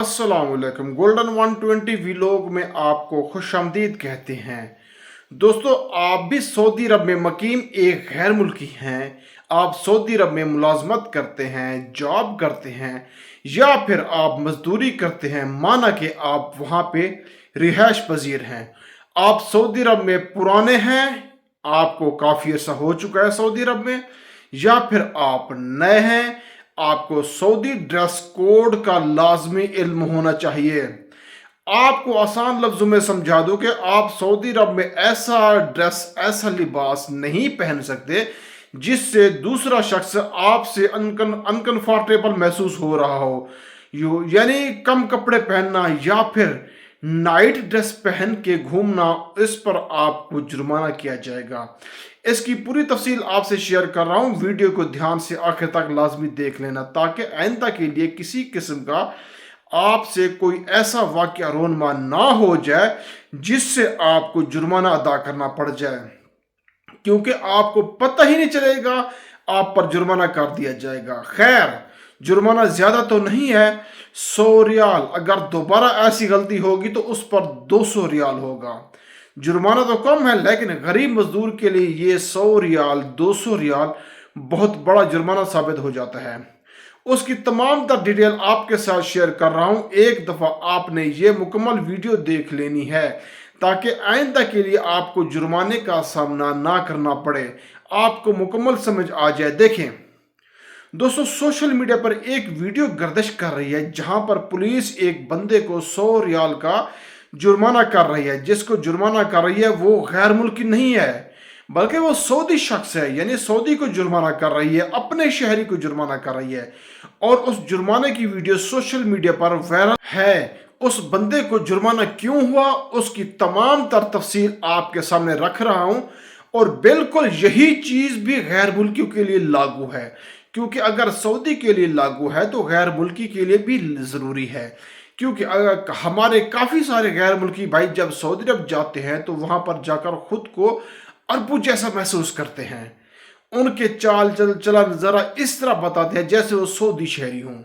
अस्सलाम वालेकुम। Golden 120 vlog में आपको खुशामदीद कहते हैं। दोस्तों, आप भी सऊदी अरब में मुकीम एक गैर मुल्की हैं। आप सऊदी अरब में मुलाजमत करते हैं, जॉब करते हैं, या फिर आप मजदूरी करते हैं, माना कि आप वहाँ पे रिहाइश पजीर हैं। आप सऊदी अरब में पुराने हैं, आपको काफ़ी अर्सा हो चुका है सऊदी अरब में, या फिर आप नए हैं, आपको सऊदी ड्रेस कोड का लाजमी इल्म होना चाहिए। आपको आसान लफ्जों में समझा दूं कि आप सऊदी अरब में ऐसा ड्रेस, ऐसा लिबास नहीं पहन सकते जिससे दूसरा शख्स आपसे अनकंफर्टेबल महसूस हो रहा हो। यानी कम कपड़े पहनना या फिर नाइट ड्रेस पहन के घूमना, इस पर आपको जुर्माना किया जाएगा। इसकी पूरी तफसील आपसे शेयर कर रहा हूं। वीडियो को ध्यान से आखिर तक लाजमी देख लेना ताकि आइंदा के लिए किसी किस्म का आपसे कोई ऐसा वाकया रोनमा ना हो जाए जिससे आपको जुर्माना अदा करना पड़ जाए, क्योंकि आपको पता ही नहीं चलेगा, आप पर जुर्माना कर दिया जाएगा। खैर, जुर्माना ज्यादा तो नहीं है, 100 रियाल। अगर दोबारा ऐसी गलती होगी तो उस पर 200 रियाल होगा। जुर्माना तो कम है, लेकिन गरीब मजदूर के लिए ये 100 रियाल, 200 रियाल बहुत बड़ा जुर्माना साबित हो जाता है। उसकी तमाम तर डिटेल आपके साथ शेयर कर रहा हूं। एक दफ़ा आपने ये मुकम्मल वीडियो देख लेनी है ताकि आइंदा के लिए आपको जुर्माने का सामना ना करना पड़े, आपको मुकम्मल समझ आ जाए। देखें दोस्तों, सोशल मीडिया पर एक वीडियो गर्दिश कर रही है जहां पर पुलिस एक बंदे को 100 रियाल का जुर्माना कर रही है। जिसको जुर्माना कर रही है वो गैर मुल्की नहीं है, बल्कि वो सऊदी शख्स है। यानी सऊदी को जुर्माना कर रही है, अपने शहरी को जुर्माना कर रही है, और उस जुर्माने की वीडियो सोशल मीडिया पर वायरल है। उस बंदे को जुर्माना क्यों हुआ, उसकी तमाम तर तफसील आपके सामने रख रहा हूं। और बिल्कुल यही चीज भी गैर मुल्कियों के लिए लागू है, क्योंकि अगर सऊदी के लिए लागू है तो गैर मुल्की के लिए भी ज़रूरी है। क्योंकि अगर हमारे काफ़ी सारे गैर मुल्की भाई जब सऊदी अरब जाते हैं तो वहाँ पर जाकर ख़ुद को अरबू जैसा महसूस करते हैं। उनके चाल चलन ज़रा इस तरह बताते हैं जैसे वो सऊदी शहरी हों।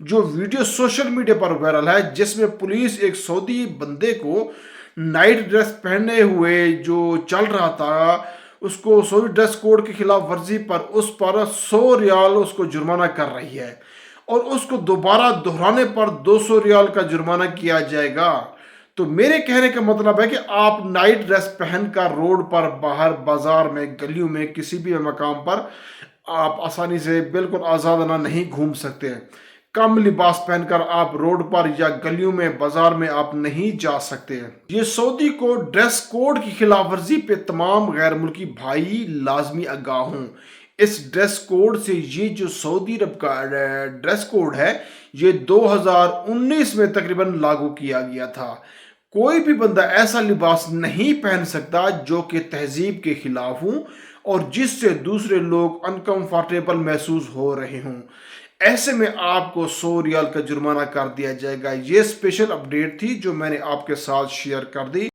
जो वीडियो सोशल मीडिया पर वायरल है जिसमें पुलिस एक सऊदी बंदे को नाइट ड्रेस पहने हुए जो चल रहा था, उसको सऊदी ड्रेस कोड के खिलाफ वर्जी पर उस पर 100 रियाल उसको जुर्माना कर रही है, और उसको दोबारा दोहराने पर 200 रियाल का जुर्माना किया जाएगा। तो मेरे कहने का मतलब है कि आप नाइट ड्रेस पहनकर रोड पर, बाहर बाजार में, गलियों में, किसी भी मकाम पर आप आसानी से बिल्कुल आज़ादाना नहीं घूम सकते। कम लिबास पहनकर आप रोड पर या गलियों में, बाजार में आप नहीं जा सकते। ये सऊदी को ड्रेस कोड की खिलाफ वर्जी पे तमाम गैर मुल्की भाई लाजमी आगाह हों। इस ड्रेस कोड से, ये जो सऊदी अरब का ड्रेस कोड है, ये 2019 में तकरीबन लागू किया गया था। कोई भी बंदा ऐसा लिबास नहीं पहन सकता जो कि तहजीब के खिलाफ हो और जिससे दूसरे लोग अनकंफर्टेबल महसूस हो रहे हों। ऐसे में आपको 100 रियाल का जुर्माना कर दिया जाएगा। ये स्पेशल अपडेट थी जो मैंने आपके साथ शेयर कर दी।